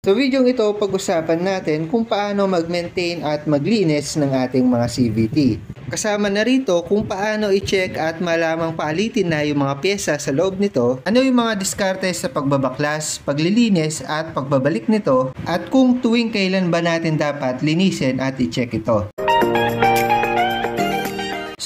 Sa video ito, pag-usapan natin kung paano mag-maintain at maglinis ng ating mga CVT. Kasama na rito kung paano i-check at malamang paalitin na yung mga pyesa sa loob nito, ano yung mga diskarte sa pagbabaklas, paglilinis at pagbabalik nito, at kung tuwing kailan ba natin dapat linisin at i-check ito.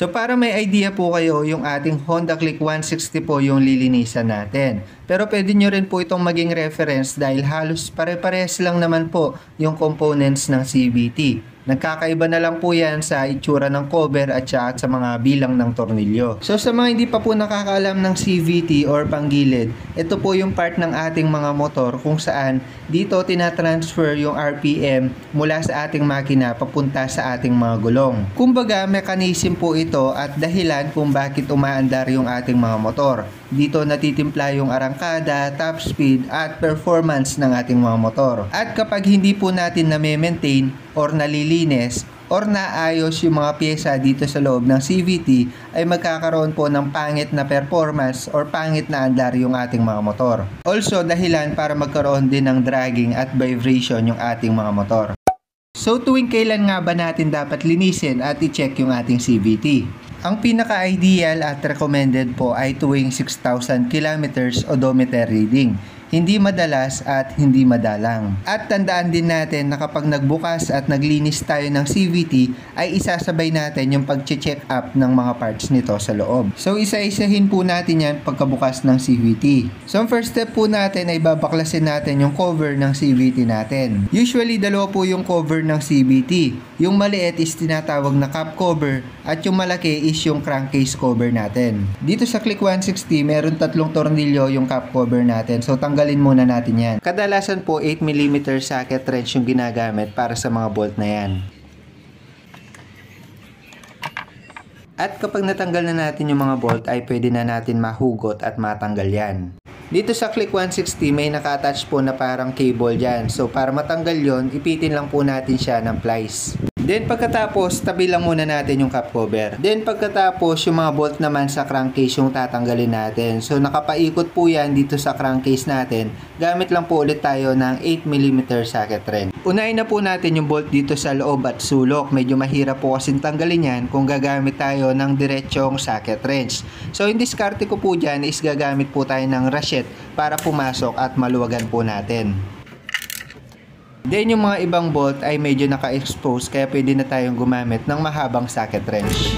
So para may idea po kayo, yung ating Honda Click 160 po yung lilinisan natin. Pero pwede nyo rin po itong maging reference dahil halos pare-parehas lang naman po yung components ng CVT. Nagkakaiba na lang po yan sa itsura ng cover at sa mga bilang ng tornilyo. So sa mga hindi pa po nakakaalam ng CVT or panggilid, ito po yung part ng ating mga motor kung saan dito tinatransfer yung RPM mula sa ating makina papunta sa ating mga gulong. Kumbaga mechanism po ito at dahilan kung bakit umaandar yung ating mga motor. Dito natitimpla yung arangkada, top speed at performance ng ating mga motor. At kapag hindi po natin na-maintain or nalilinis or naayos yung mga pyesa dito sa loob ng CVT, ay magkakaroon po ng pangit na performance or pangit na andar yung ating mga motor. Also dahilan para magkaroon din ng dragging at vibration yung ating mga motor. So tuwing kailan nga ba natin dapat linisin at i-check yung ating CVT? Ang pinaka-ideal at recommended po ay tuwing 6,000 kilometers odometer reading. Hindi madalas at hindi madalang. At tandaan din natin na kapag nagbukas at naglinis tayo ng CVT, ay isasabay natin yung pag-check up ng mga parts nito sa loob. So isa-isahin po natin yan pagkabukas ng CVT. So ang first step po natin ay babaklasin natin yung cover ng CVT natin. Usually dalawa po yung cover ng CVT. Yung maliit is tinatawag na cap cover at yung malaki is yung crankcase cover natin. Dito sa Click 160, meron 3 tornilyo yung cap cover natin. So tanggalin muna natin yan. Kadalasan po 8mm socket wrench yung ginagamit para sa mga bolt na yan. At kapag natanggal na natin yung mga bolt ay pwede na natin mahugot at matanggal yan. Dito sa Click 160 may naka-attach po na parang cable dyan. So para matanggal yon, ipitin lang po natin siya ng plies. Then pagkatapos, tabi lang muna natin yung cap cover. Then pagkatapos, yung mga bolt naman sa crankcase yung tatanggalin natin. So nakapaikot po yan dito sa crankcase natin. Gamit lang po ulit tayo ng 8mm socket wrench. Unahin na po natin yung bolt dito sa loob at sulok. Medyo mahirap po kasing tanggalin yan kung gagamit tayo ng diretsong socket wrench. So yung diskarte ko po dyan is gagamit po tayo ng ratchet para pumasok at maluwagan po natin. Then yung mga ibang bolt ay medyo naka-expose kaya pwede na tayong gumamit ng mahabang socket wrench.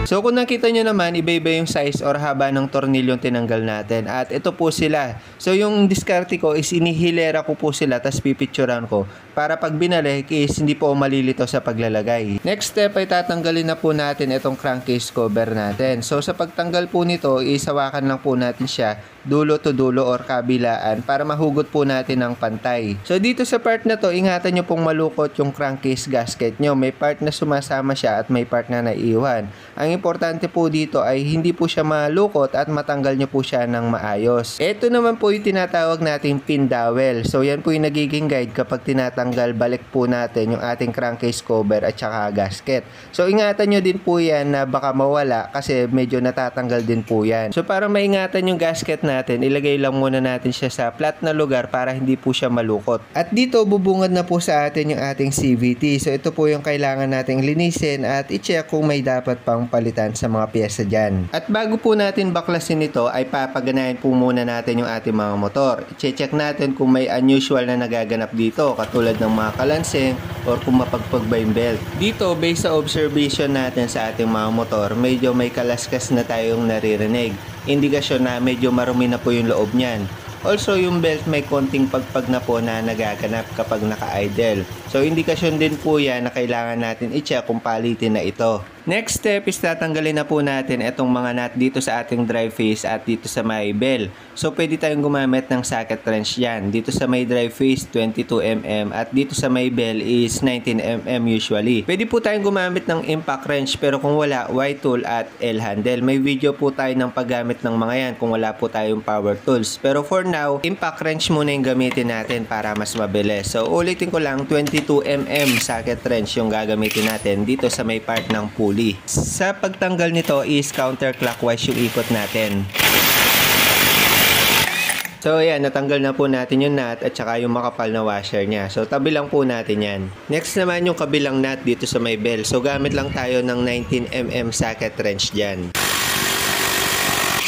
So kung nakita nyo naman, iba-iba yung size or haba ng tornilyong tinanggal natin. At ito po sila. So yung diskarte ko is inihilera ko po sila tapos pipicturan ko para pag binalik is hindi po malilito sa paglalagay. Next step ay tatanggalin na po natin itong crankcase cover natin. So sa pagtanggal po nito, isawakan lang po natin siya dulo to dulo or kabilaan para mahugot po natin ng pantay. So dito sa part na to, ingatan nyo pong malukot yung crankcase gasket nyo. May part na sumasama siya at may part na naiiwan. Ang importante po dito ay hindi po siya malukot at matanggal nyo po siya ng maayos. Ito naman po yung tinatawag nating pin dowel. So yan po yung nagiging guide kapag tinatanggal, balik po natin yung ating crankcase cover at saka gasket. So ingatan nyo din po yan na baka mawala kasi medyo natatanggal din po yan. So para maingatan yung gasket natin, ilagay lang muna natin siya sa flat na lugar para hindi po siya malukot. At dito bubungad na po sa atin yung ating CVT. So ito po yung kailangan nating linisin at i-check kung may dapat pang palitan sa mga pyesa dyan. At bago po natin baklasin ito ay papaganahin po muna natin yung ating mga motor. I-check natin kung may unusual na nagaganap dito katulad ng mga kalansing or kung mapagpag ba yung belt. Dito based sa observation natin sa ating mga motor, medyo may kalaskas na tayong naririnig. Indikasyon na medyo marumi na po yung loob niyan. Also, yung belt may konting pagpag na po na nagaganap kapag naka-idle. So, indikasyon din po yan na kailangan natin i-check kung palitin na ito. Next step is tatanggalin na po natin itong mga nut dito sa ating drive face at dito sa may bell. So pwede tayong gumamit ng socket wrench yan. Dito sa may drive face 22mm at dito sa may bell is 19mm usually. Pwede po tayong gumamit ng impact wrench pero kung wala, Y-tool at L-handle. May video po tayo ng paggamit ng mga yan kung wala po tayong power tools. Pero for now, impact wrench muna yung gamitin natin para mas mabilis. So ulitin ko lang, 22 22mm socket wrench yung gagamitin natin dito sa may part ng pulley. Sa pagtanggal nito is counterclockwise yung ikot natin. So ayan, natanggal na po natin yung nut at saka yung makapal na washer niya. So tabi lang po natin yan. Next naman yung kabilang nut dito sa may bell. So gamit lang tayo ng 19mm socket wrench dyan.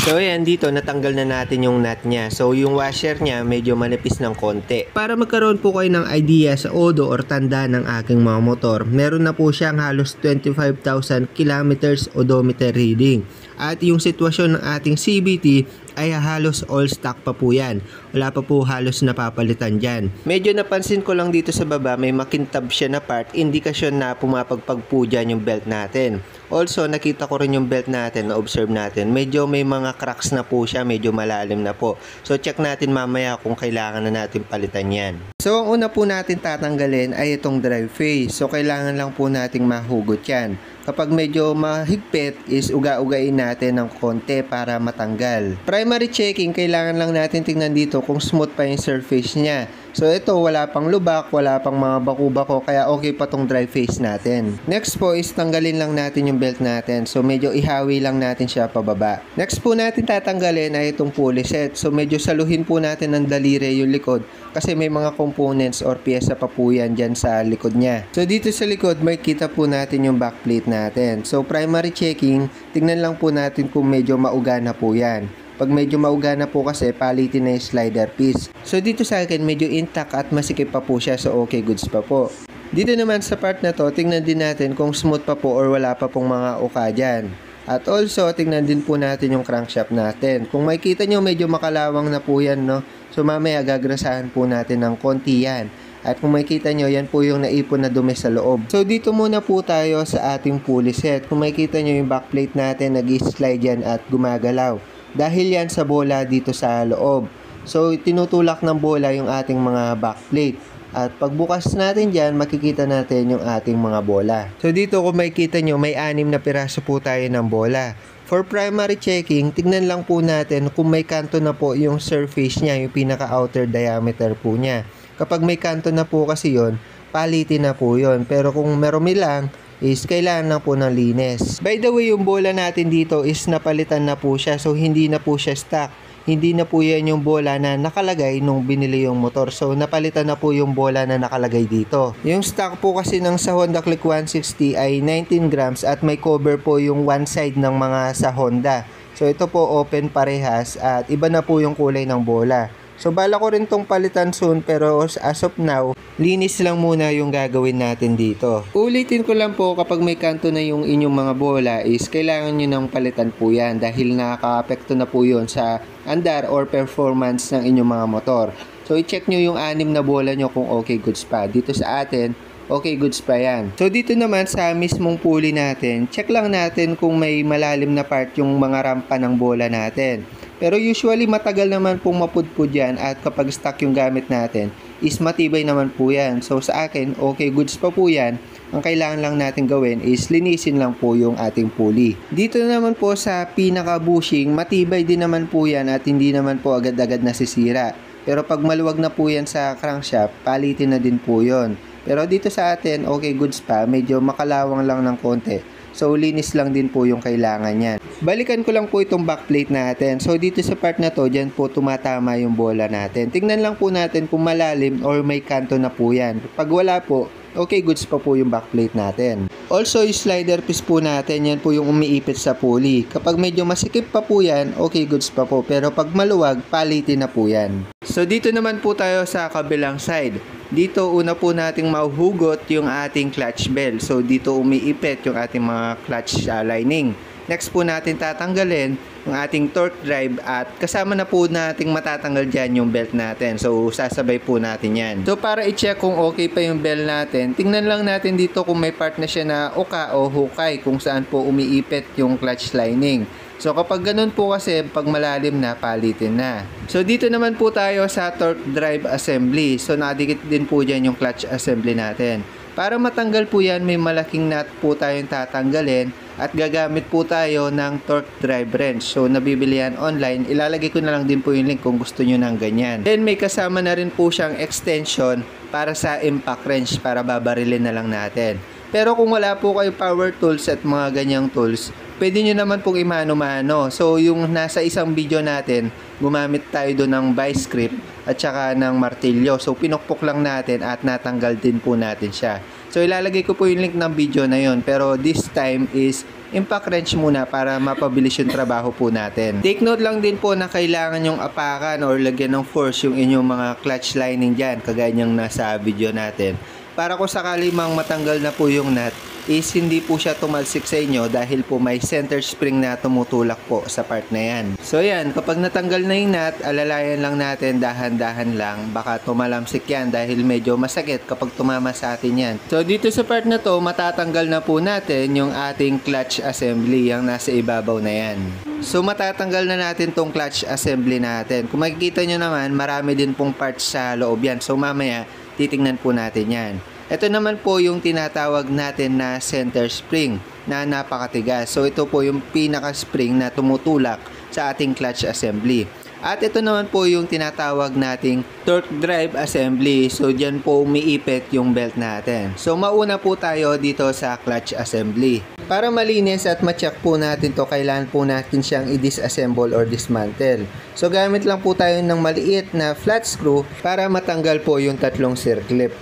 So ayan, dito natanggal na natin yung nut niya. So yung washer niya medyo manipis ng konti. Para magkaroon po kayo ng idea sa odo or tanda ng aking mga motor, meron na po siyang halos 25,000 kilometers odometer reading. At yung sitwasyon ng ating CVT ay halos all stock pa po yan. Wala pa po halos napapalitan dyan. Medyo napansin ko lang dito sa baba may makintab siya na part, indikasyon na pumapagpag po dyan yung belt natin. Also nakita ko rin yung belt natin, na-observe natin. Medyo may mga cracks na po siya, medyo malalim na po. So check natin mamaya kung kailangan na natin palitan yan. So ang una po natin tatanggalin ay itong drive face. So kailangan lang po nating mahugot yan. Kapag medyo mahigpit is uga-ugain natin ng konti para matanggal. Primary checking, kailangan lang natin tingnan dito kung smooth pa yung surface niya. So ito, wala pang lubak, wala pang mga baku-bako, kaya okay pa tong dry face natin. Next po is tanggalin lang natin yung belt natin. So medyo ihawi lang natin siya pababa. Next po natin tatanggalin ay itong pulley set. So medyo saluhin po natin ng daliri yung likod kasi may mga components or pyesa pa po yan dyan sa likod niya. So dito sa likod, may kita po natin yung backplate natin. So primary checking, tingnan lang po natin kung medyo mauga na po yan. Pag medyo mauga na po kasi, palitin na yung slider piece. So dito sa akin, medyo intact at masikip pa po siya. So okay goods pa po. Dito naman sa part na to, tingnan din natin kung smooth pa po or wala pa pong mga uka dyan. At also, tingnan din po natin yung crankshaft natin. Kung makikita nyo, medyo makalawang na po yan, no? So mamaya gagrasahan po natin ng konti yan. At kung makikita nyo, yan po yung naipon na dumi sa loob. So dito muna po tayo sa ating pulley set. Kung makikita nyo yung backplate natin, nag-slide yan at gumagalaw. Dahil yan sa bola dito sa loob. So tinutulak ng bola yung ating mga backplate. At pagbukas natin dyan, makikita natin yung ating mga bola. So dito kung makikita nyo, may 6 na piraso po tayo ng bola. For primary checking, tignan lang po natin kung may kanto na po yung surface niya, yung pinaka-outer diameter po niya. Kapag may kanto na po kasi yon, palitin na po yon. Pero kung marumi lang, is kailangan na po ng linis. By the way, yung bola natin dito is napalitan na po siya. So hindi na po siya stock. Hindi na po yan yung bola na nakalagay nung binili yung motor. So napalitan na po yung bola na nakalagay dito. Yung stock po kasi ng sa Honda Click 160 ay 19 grams at may cover po yung one side ng mga sa Honda. So ito po open parehas at iba na po yung kulay ng bola. So bala ko rin tong palitan soon, pero as of now, linis lang muna yung gagawin natin dito. Ulitin ko lang po, kapag may kanto na yung inyong mga bola is kailangan nyo ng palitan po yan dahil nakaka-apekto na po yun sa andar or performance ng inyong mga motor. So i-check nyo yung 6 na bola nyo kung okay goods pa. Dito sa atin, okay goods pa yan. So dito naman sa mismong pulley natin, check lang natin kung may malalim na part yung mga rampa ng bola natin. Pero usually matagal naman pong mapudpud yan at kapag stock yung gamit natin is matibay naman po yan. So sa akin, okay goods pa po yan. Ang kailangan lang natin gawin is linisin lang po yung ating pulley. Dito naman po sa pinaka bushing, matibay din naman po yan at hindi naman po agad-agad nasisira. Pero pag maluwag na po yan sa crankshaft, palitin na din po yon. Pero dito sa atin, okay goods pa, medyo makalawang lang ng konti. So, linis lang din po yung kailangan yan. Balikan ko lang po itong backplate natin. So, dito sa part na to, dyan po tumatama yung bola natin. Tingnan lang po natin kung malalim or may kanto na po yan. Pag wala po, okay goods pa po yung backplate natin. Also, yung slider piece po natin, yan po yung umiipit sa pulley. Kapag medyo masikip pa po yan, okay goods pa po. Pero pag maluwag, palitin na po yan. So, dito naman po tayo sa kabilang side. Dito, una po nating mahuhugot yung ating clutch bell. So, dito umiipit yung ating mga clutch lining. Next po natin tatanggalin yung ating torque drive at kasama na po nating matatanggal dyan yung belt natin. So, sasabay po natin yan. So, para i-check kung okay pa yung belt natin, tingnan lang natin dito kung may part na siya na uka o hukay kung saan po umiipit yung clutch lining. So kapag ganun po kasi, pag malalim na, palitin na. So dito naman po tayo sa torque drive assembly. So nakadikit din po dyan yung clutch assembly natin. Para matanggal po yan, may malaking nut po tayong tatanggalin at gagamit po tayo ng torque drive wrench. So nabibili yan online. Ilalagay ko na lang din po yung link kung gusto nyo ng ganyan. Then may kasama na rin po siyang extension para sa impact wrench para babarilin na lang natin. Pero kung wala po kayo power tools at mga ganyang tools, pwede nyo naman pong imano-mano. So yung nasa isang video natin, gumamit tayo doon ng vice grip at saka ng martilyo. So pinukpok lang natin at natanggal din po natin siya. So ilalagay ko po yung link ng video na yon, pero this time is impact wrench muna para mapabilis yung trabaho po natin. Take note lang din po na kailangan yung apakan or lagyan ng force yung inyong mga clutch lining dyan, kagaya yung nasa video natin. Para kung sakali mang matanggal na po yung nut, is hindi po siya tumalsik sa inyo dahil po may center spring na tumutulak po sa part na yan. So yan, kapag natanggal na yung nut, alalayan lang natin, dahan-dahan lang. Baka tumalamsik yan dahil medyo masakit kapag tumama sa atin yan. So dito sa part na to, matatanggal na po natin yung ating clutch assembly, yung nasa ibabaw na yan. So matatanggal na natin tong clutch assembly natin. Kung makikita nyo naman, marami din pong parts sa loob yan. So mamaya, titingnan po natin yan. Ito naman po yung tinatawag natin na center spring na napakatigas. So ito po yung pinaka spring na tumutulak sa ating clutch assembly. At ito naman po yung tinatawag nating torque drive assembly. So dyan po umiipit yung belt natin. So mauna po tayo dito sa clutch assembly. Para malinis at ma-check po natin to, kailangan po natin siyang i-disassemble or dismantle. So gamit lang po tayo ng maliit na flat screw para matanggal po yung tatlong circlip.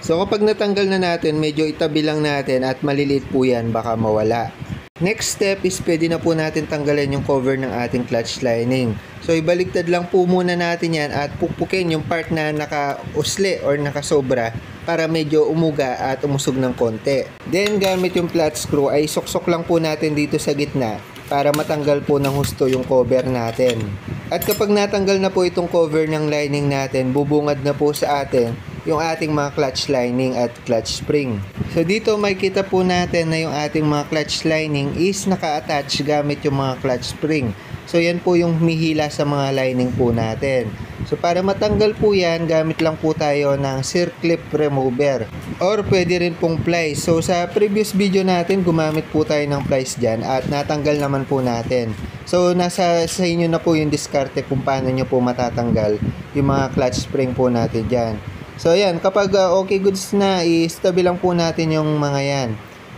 So kapag natanggal na natin, medyo itabi lang natin at maliliit po yan, baka mawala. Next step is pwede na po natin tanggalin yung cover ng ating clutch lining. So ibaliktad lang po muna natin yan at pukpukin yung part na naka-usli or nakasobra para medyo umuga at umusog ng konti. Then gamit yung flat screw ay suksok lang po natin dito sa gitna para matanggal po ng husto yung cover natin. At kapag natanggal na po itong cover ng lining natin, bubungad na po sa atin yung ating mga clutch lining at clutch spring. So dito makikita po natin na yung ating mga clutch lining is naka-attach gamit yung mga clutch spring. So yan po yung humihila sa mga lining po natin. So para matanggal po yan, gamit lang po tayo ng circlip remover or pwede rin pong plies. So sa previous video natin, gumamit po tayo ng plies dyan at natanggal naman po natin. So nasa sa inyo na po yung diskarte kung paano nyo po matatanggal yung mga clutch spring po natin dyan. So ayan, kapag okay goods na, i-stabi lang po natin yung mga yan.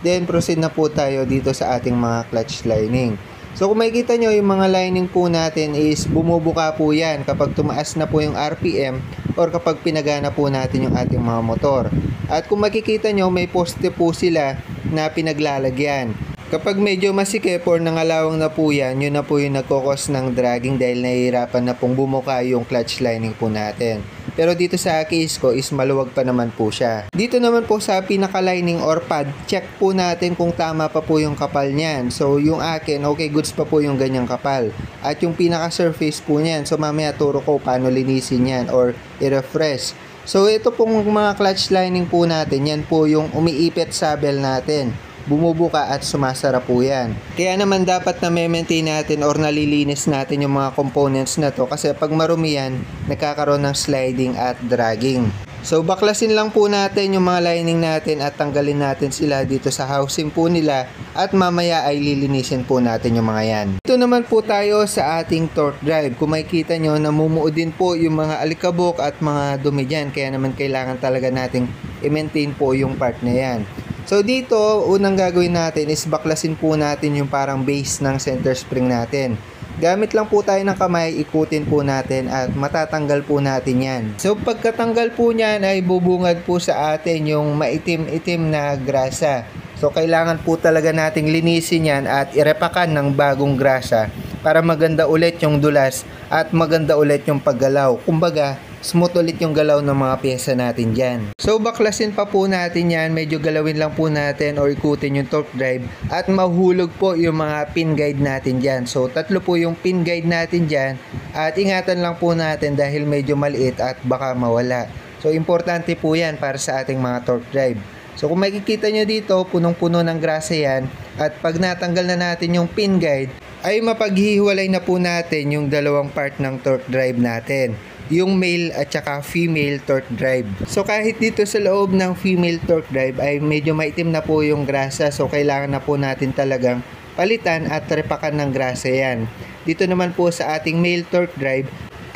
Then proceed na po tayo dito sa ating mga clutch lining. So kung makikita nyo, yung mga lining po natin is bumubuka po yan kapag tumaas na po yung RPM or kapag pinagana po natin yung ating mga motor. At kung makikita nyo, may poste po sila na pinaglalagyan. Kapag medyo masikip or nangalawang na po yan, yun na po yung nagkokos ng dragging dahil nahihirapan na pong bumuka yung clutch lining po natin. Pero dito sa case ko is maluwag pa naman po siya. Dito naman po sa pinaka-lining or pad, check po natin kung tama pa po yung kapal niyan. So yung akin, okay goods pa po yung ganyang kapal. At yung pinaka-surface po niyan, so mamaya turo ko paano linisin yan or i-refresh. So ito pong mga clutch lining po natin, yan po yung umiipit sa bell natin. Bumubuka at sumasara po yan. Kaya naman dapat na maintain natin or nalilinis natin yung mga components na to kasi pag marumi yan, nagkakaroon ng sliding at dragging. So baklasin lang po natin yung mga lining natin at tanggalin natin sila dito sa housing po nila at mamaya ay lilinisin po natin yung mga yan. Ito naman po tayo sa ating torque drive. Kung makikita nyo, namumuo din po yung mga alikabok at mga dumi dyan. Kaya naman kailangan talaga nating i-maintain po yung part na yan. So dito, unang gagawin natin is baklasin po natin yung parang base ng center spring natin. Gamit lang po tayo ng kamay, ikutin po natin at matatanggal po natin yan. So pagkatanggal po niyan ay bubungad po sa atin yung maitim-itim na grasa. So kailangan po talaga nating linisin yan at irepakan ng bagong grasa para maganda ulit yung dulas at maganda ulit yung paggalaw. Kumbaga, smooth ulit yung galaw ng mga pyesa natin dyan. So baklasin pa po natin yan, medyo galawin lang po natin o ikutin yung torque drive at mahulog po yung mga pin guide natin dyan. So tatlo po yung pin guide natin dyan at ingatan lang po natin dahil medyo maliit at baka mawala. So importante po yan para sa ating mga torque drive. So kung makikita nyo dito, punong-puno ng grasa yan at pag natanggal na natin yung pin guide ay mapaghihiwalay na po natin yung dalawang part ng torque drive natin, yung male at saka female torque drive. So kahit dito sa loob ng female torque drive ay medyo maitim na po yung grasa, so kailangan na po natin talagang palitan at repakan ng grasa yan. Dito naman po sa ating male torque drive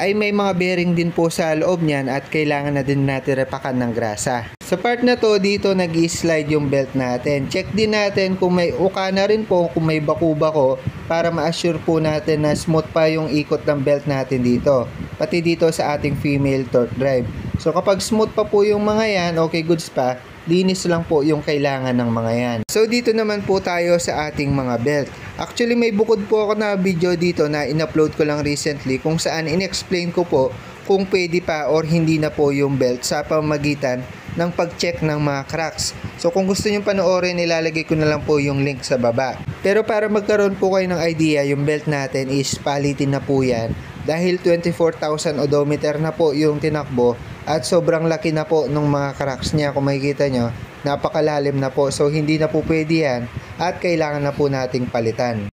ay may mga bearing din po sa loob niyan at kailangan na din natin repakan ng grasa. Sa part na to, dito nag-slide yung belt natin. Check din natin kung may uka na rin po, kung may baku-bako, para ma-assure po natin na smooth pa yung ikot ng belt natin dito. Pati dito sa ating female torque drive. So kapag smooth pa po yung mga yan, okay goods pa, linis lang po yung kailangan ng mga yan. So dito naman po tayo sa ating mga belt. Actually may bukod po ako na video dito na in-upload ko lang recently kung saan in-explain ko po kung pwede pa or hindi na po yung belt sa pamamagitan ng pag-check ng mga cracks. So kung gusto nyo panoorin, ilalagay ko na lang po yung link sa baba. Pero para magkaroon po kayo ng idea, yung belt natin is palitin na po yan. Dahil 24,000 odometer na po yung tinakbo at sobrang laki na po ng mga cracks niya. Kung makikita nyo, napakalalim na po. So hindi na po pwede yan at kailangan na po nating palitan.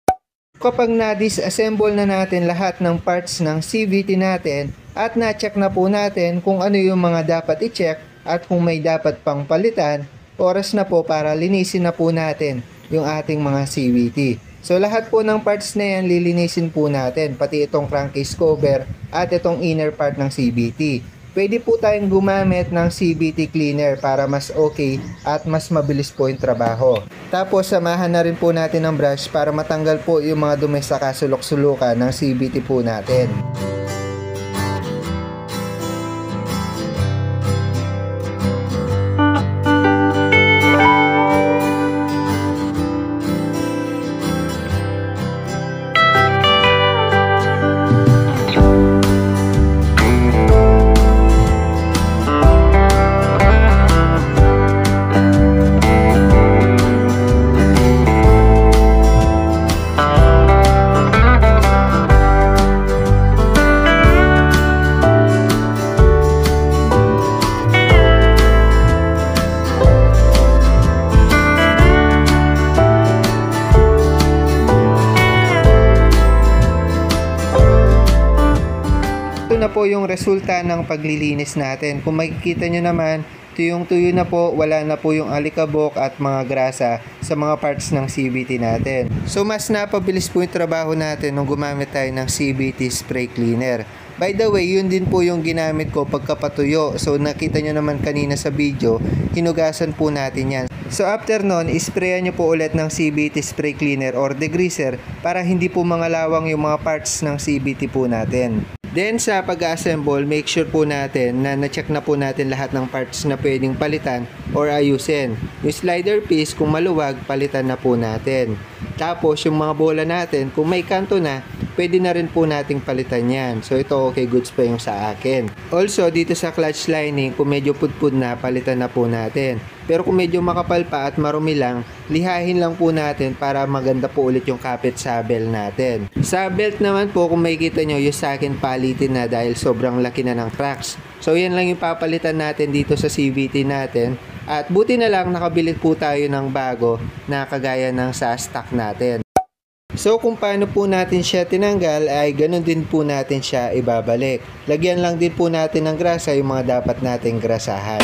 Kapag na-disassemble na natin lahat ng parts ng CVT natin at na-check na po natin kung ano yung mga dapat i-check at kung may dapat pang palitan, oras na po para linisin na po natin yung ating mga CVT. So lahat po ng parts na yan lilinisin po natin, pati itong crankcase cover at itong inner part ng CVT. Pwede po tayong gumamit ng CVT cleaner para mas okay at mas mabilis po yung trabaho. Tapos samahan na rin po natin ng brush para matanggal po yung mga dumi sa kasulok-sulukan ng CVT po natin. Na po yung resulta ng paglilinis natin. Kung makikita nyo naman, tuyong-tuyo na po, wala na po yung alikabok at mga grasa sa mga parts ng CVT natin. So mas napabilis po yung trabaho natin nung gumamit tayo ng CVT spray cleaner. By the way, yun din po yung ginamit ko pagkapatuyo. So nakita nyo naman kanina sa video, hinugasan po natin yan. So after nun, isprayan nyo po ulit ng CVT spray cleaner or degreaser para hindi po mangalawang yung mga parts ng CVT po natin. Then sa pag-assemble, make sure po natin na na-check na po natin lahat ng parts na pwedeng palitan or ayusin. Yung slider piece, kung maluwag, palitan na po natin. Tapos yung mga bola natin, kung may kanto na, pwede na rin po nating palitan yan. So ito okay goods pa yung sa akin. Also dito sa clutch lining, kung medyo pudpud na, palitan na po natin. Pero kung medyo makapal pa at marumi lang, lihahin lang po natin para maganda po ulit yung kapit sa belt natin. Sa belt naman po, kung makikita nyo, yung sa akin palitin na dahil sobrang laki na ng cracks. So yan lang yung papalitan natin dito sa CVT natin. At buti na lang nakabili po tayo ng bago na kagaya ng sa stock natin. So kung paano po natin siya tinanggal ay ganun din po natin siya ibabalik. Lagyan lang din po natin ng grasa yung mga dapat nating grasahan.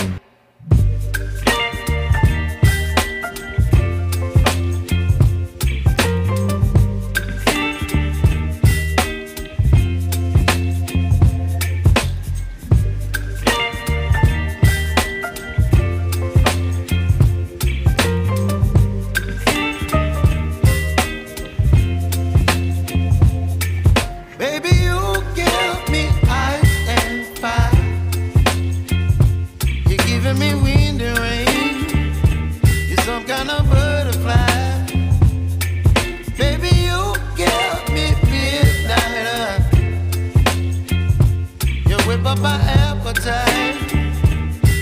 My appetite,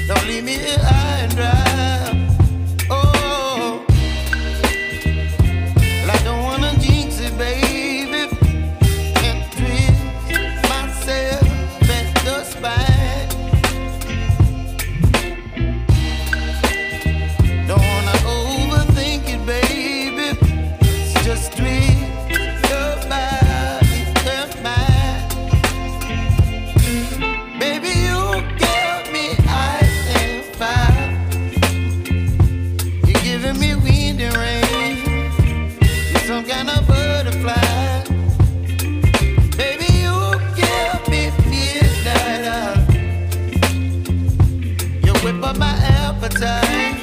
don't leave me here high and dry. Oh, well, I don't wanna jinx it, baby, and twist myself at the spine. Don't wanna overthink whip up my appetite.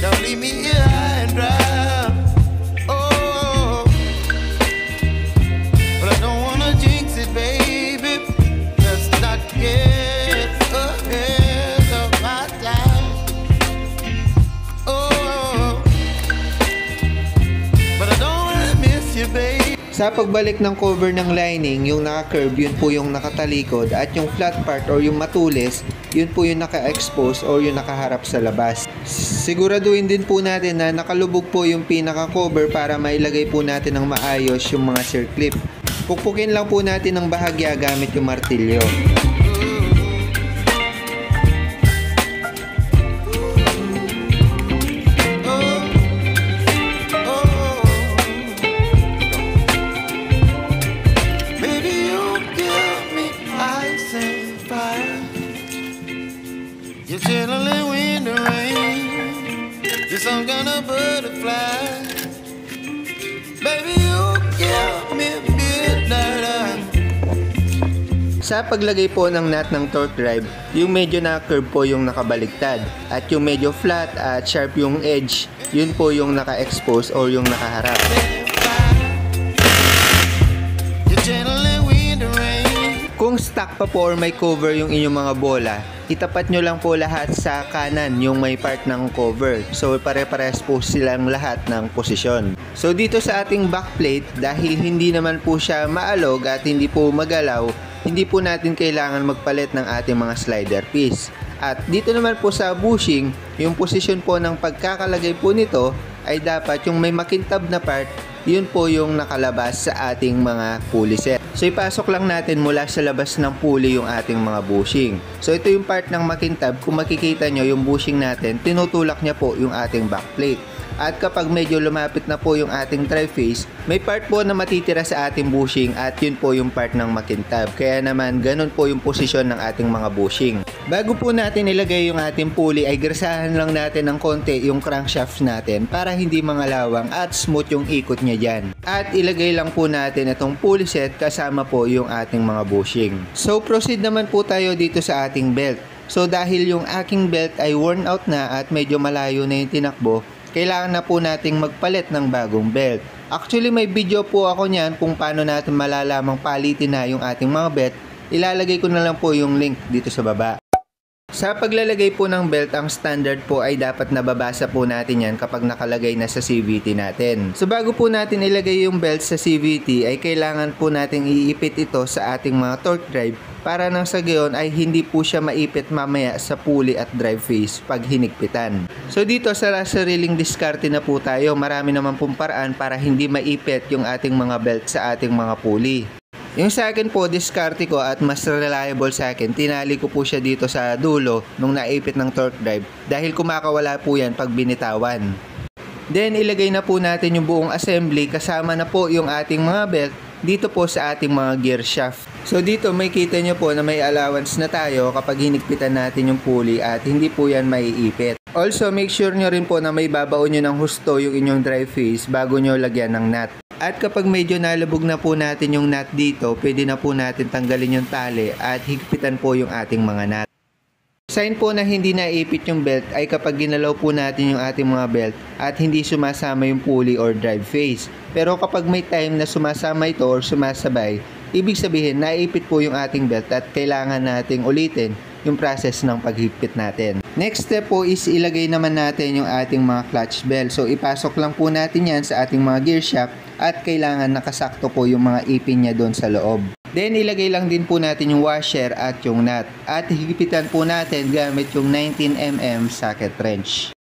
Don't leave me here high and dry. Oh, but I don't wanna jinx it, baby. Let's not get ahead of my time. Oh, but I don't wanna miss you, baby. Sa pagbalik ng cover ng lining, yung naka-curve, yun po yung nakatalikod, at yung flat part or yung matulis, yun po yung naka-expose or yung nakaharap sa labas. Siguraduhin din po natin na nakalubog po yung pinaka-cover para mailagay po natin ng maayos yung mga circlip. Pukpukin lang po natin ng bahagya gamit yung martilyo. You're chilling in the rain. You're some kind of butterfly. Baby, you give me midnight. Sa paglagay po ng nut ng torque drive, yung medyo na-curve po yung nakabaliktad. At yung medyo flat at sharp yung edge, yun po yung naka-expose or yung nakaharap. You're chilling in the rain. Kung stock pa po or may cover yung inyong mga bola, itapat nyo lang po lahat sa kanan yung may part ng cover. So pare-pares po silang lahat ng posisyon. So dito sa ating backplate, dahil hindi naman po siya maalog at hindi po magalaw, hindi po natin kailangan magpalit ng ating mga slider piece. At dito naman po sa bushing, yung posisyon po ng pagkakalagay po nito ay dapat yung may makintab na part, yun po yung nakalabas sa ating mga pulley set. So ipasok lang natin mula sa labas ng pulley yung ating mga bushing. So ito yung part ng makintab. Kung makikita nyo yung bushing natin, tinutulak niya po yung ating backplate. At kapag medyo lumapit na po yung ating drive face, may part po na matitira sa ating bushing at yun po yung part ng makintab. Kaya naman ganun po yung posisyon ng ating mga bushing. Bago po natin ilagay yung ating pulley ay grasahan lang natin ng konti yung crankshaft natin para hindi mangalawang at smooth yung ikot niya dyan. At ilagay lang po natin itong pulley set kasama po yung ating mga bushing. So proceed naman po tayo dito sa ating belt. So dahil yung aking belt ay worn out na at medyo malayo na yung tinakbo, kailangan na po nating magpalit ng bagong belt. Actually may video po ako niyan kung paano natin malalamang palitin na yung ating mga belt. Ilalagay ko na lang po yung link dito sa baba. Sa paglalagay po ng belt, ang standard po ay dapat nababasa po natin yan kapag nakalagay na sa CVT natin. So bago po natin ilagay yung belt sa CVT ay kailangan po natin iipit ito sa ating mga torque drive para nang sa gayon ay hindi po siya maipit mamaya sa pulley at drive face pag hinigpitan. So dito sa sariling diskarte na po tayo, marami naman pong paraan para hindi maipit yung ating mga belt sa ating mga pulley. Yung sa akin po, diskarte ko at mas reliable sa akin, tinali ko po siya dito sa dulo nung naipit ng torque drive dahil kumakawala po yan pag binitawan. Then ilagay na po natin yung buong assembly kasama na po yung ating mga belt dito po sa ating mga gear shaft. So dito may kita nyo po na may allowance na tayo kapag hinigpitan natin yung pulley at hindi po yan maiipit. Also make sure nyo rin po na may babaon nyo ng husto yung inyong drive face bago nyo lagyan ng nut. At kapag medyo nalubog na po natin yung nut dito, pwede na po natin tanggalin yung tali at higpitan po yung ating mga nut. Sign po na hindi naipit yung belt ay kapag ginalaw po natin yung ating mga belt at hindi sumasama yung pulley or drive face. Pero kapag may time na sumasama ito or sumasabay, ibig sabihin naipit po yung ating belt at kailangan nating ulitin yung process ng paghigpit natin. Next step po is ilagay naman natin yung ating mga clutch belt. So ipasok lang po natin yan sa ating mga gear shaft at kailangan nakasakto po yung mga ipin niya doon sa loob. Then ilagay lang din po natin yung washer at yung nut at higpitan po natin gamit yung 19mm socket wrench.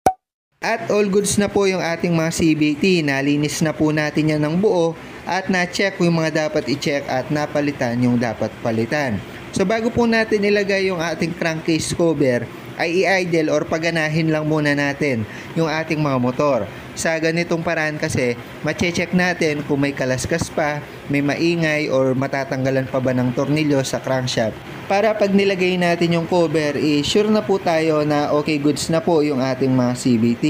At all goods na po yung ating mga CVT, nalinis na po natin yan ng buo at na-check yung mga dapat i-check at napalitan yung dapat palitan. So bago po natin ilagay yung ating crankcase cover, ay i-idle or paganahin lang muna natin yung ating mga motor. Sa ganitong paraan kasi, mache-check natin kung may kalaskas pa, may maingay or matatanggalan pa ba ng tornilyo sa crankshaft. Para pag nilagay natin yung cover, sure na po tayo na okay goods na po yung ating mga CVT.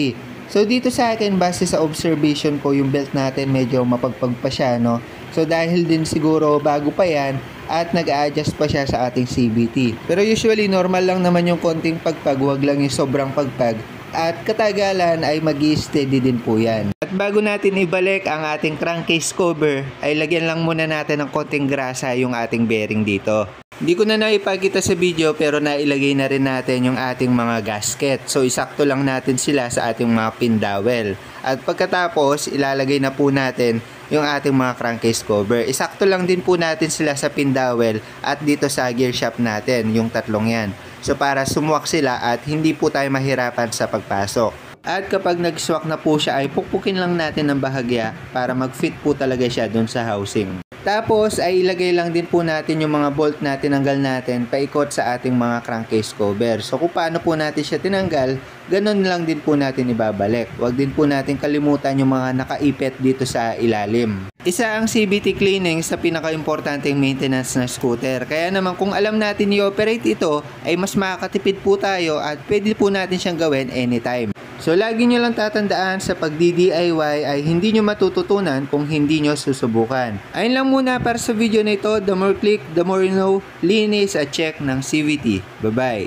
So dito sa akin, base sa observation ko, yung belt natin medyo mapagpag pa siya, no? So dahil din siguro bago pa yan, at nag-a-adjust pa siya sa ating CVT. Pero usually normal lang naman yung konting pagpag, wag lang yung sobrang pagpag. At katagalan ay mag-i-steady din po yan. At bago natin ibalik ang ating crankcase cover, ay lagyan lang muna natin ng konting grasa yung ating bearing dito. Hindi ko na naipakita sa video pero nailagay na rin natin yung ating mga gasket. So isakto lang natin sila sa ating mga pin dowel. At pagkatapos ilalagay na po natin yung ating mga crankcase cover. Isakto lang din po natin sila sa pin dowel at dito sa gear shaft natin, yung tatlong yan. So para sumuwak sila at hindi po tayo mahirapan sa pagpasok. At kapag nag-swak na po siya ay pukpukin lang natin ng bahagya para mag-fit po talaga siya dun sa housing. Tapos ay ilagay lang din po natin yung mga bolt na tinanggal natin paikot sa ating mga crankcase cover. So kung paano po natin siya tinanggal, ganun lang din po natin ibabalik. Huwag din po natin kalimutan yung mga nakaipit dito sa ilalim. Isa ang CVT cleaning sa pinaka-importanteng maintenance ng scooter. Kaya naman kung alam natin i-operate ito, ay mas makakatipid po tayo at pwede po natin siyang gawin anytime. So lagi nyo lang tatandaan sa pag-DIY ay hindi nyo matututunan kung hindi nyo susubukan. Ayun lang muna para sa video na ito. The more click, the more you know. Linis at check ng CVT. Bye-bye!